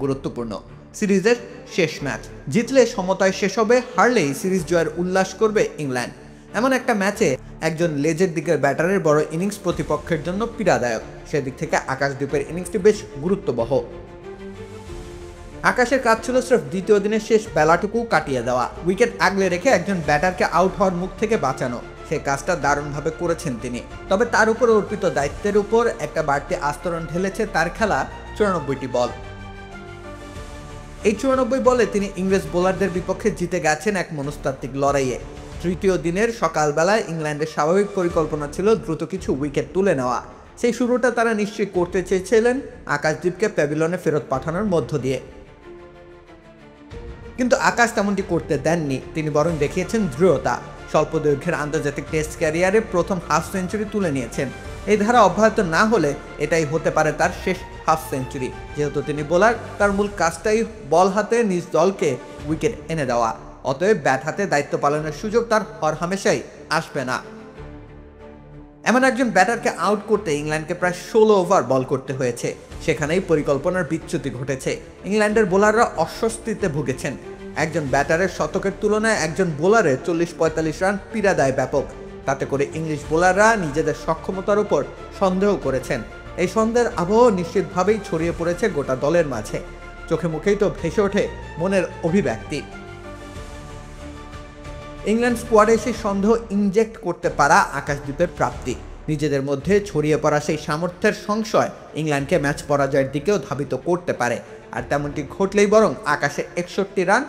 গুরুত্বপূর্ণ। সিরিজের শেষ ম্যাচ জিতলে সমতায় শেষ হবে, হারলেই সিরিজ জয়ের উল্লাস করবে ইংল্যান্ড। এমন একটা ম্যাচে একজন লেজের দিকের ব্যাটারের বড় ইনিংস প্রতিপক্ষের জন্য পীড়াদায়ক। সেদিক থেকে আকাশদ্বীপের ইনিংসটি বেশ গুরুত্ববহ। আকাশের কাজ ছিল স্রেফ দ্বিতীয় দিনের শেষ বেলাটুকু কাটিয়ে দেওয়া, উইকেট আগলে রেখে একজন ব্যাটারকে আউট হওয়ার মুখ থেকে বাঁচানো। সেই কাজটা দারুণভাবে করেছেন তিনি। তবে তার উপর অর্পিত দায়িত্বের উপর একটা বাড়তি আস্তরণ ঢেলেছে তার খেলা 94টি বল। এই 94 বলে তিনি ইংরেজ বোলারদের বিপক্ষে জিতে গেছেন এক মনস্তাত্ত্বিক লড়াইয়ে। তৃতীয় দিনের সকালবেলায় ইংল্যান্ডের স্বাভাবিক পরিকল্পনা ছিল দ্রুত কিছু উইকেট তুলে নেওয়া। সেই শুরুটা তারা নিশ্চয়ই করতে চেয়েছিলেন আকাশদ্বীপকে প্যাভিলনে ফেরত পাঠানোর মধ্য দিয়ে। কিন্তু আকাশ তেমনটি করতে দেননি, তিনি বরং দেখিয়েছেন দৃঢ়তা। স্বল্প দৈর্ঘ্যের আন্তর্জাতিক টেস্ট ক্যারিয়ারে প্রথম হাফ সেঞ্চুরি তুলে নিয়েছেন। এই ধারা অব্যাহত না হলে এটাই হতে পারে তার শেষ হাফ সেঞ্চুরি। যেহেতু তিনি বোলার, তার মূল কাজটাই বল হাতে নিজ দলকে উইকেট এনে দেওয়া। অতএব ব্যাট হাতে দায়িত্ব পালনের সুযোগ তার হরহামেশাই আসবে না। এমন একজন ব্যাটারকে আউট করতে ইংল্যান্ডকে প্রায় 16 ওভার বল করতে হয়েছে। সেখানেই পরিকল্পনার বিচ্যুতি ঘটেছে। ইংল্যান্ডের বোলাররা অস্বস্তিতে ভুগেছেন। একজন ব্যাটারের শতকের তুলনায় একজন বোলারের 40-45 রান পীড়া দেয় ব্যাপক। তাতে করে ইংলিশ বোলাররা নিজেদের সক্ষমতার উপর সন্দেহ করেছেন। এই সন্দেহের আবহ নিশ্চিতভাবেই ছড়িয়ে পড়েছে গোটা দলের মাঝে। চোখে মুখেই তো ভেসে ওঠে মনের অভিব্যক্তি। ইংল্যান্ড স্কোয়াডে সেই সন্দেহ ইনজেক্ট করতে পারা আকাশদ্বীপের প্রাপ্তি। নিজেদের মধ্যে ছড়িয়ে পড়া সেই সামর্থ্যের সংশয় ইংল্যান্ডকে ম্যাচ পরাজয়ের দিকেও ধাবিত করতে পারে। আর তেমনটি ঘটলেই বরং আকাশে 61 রান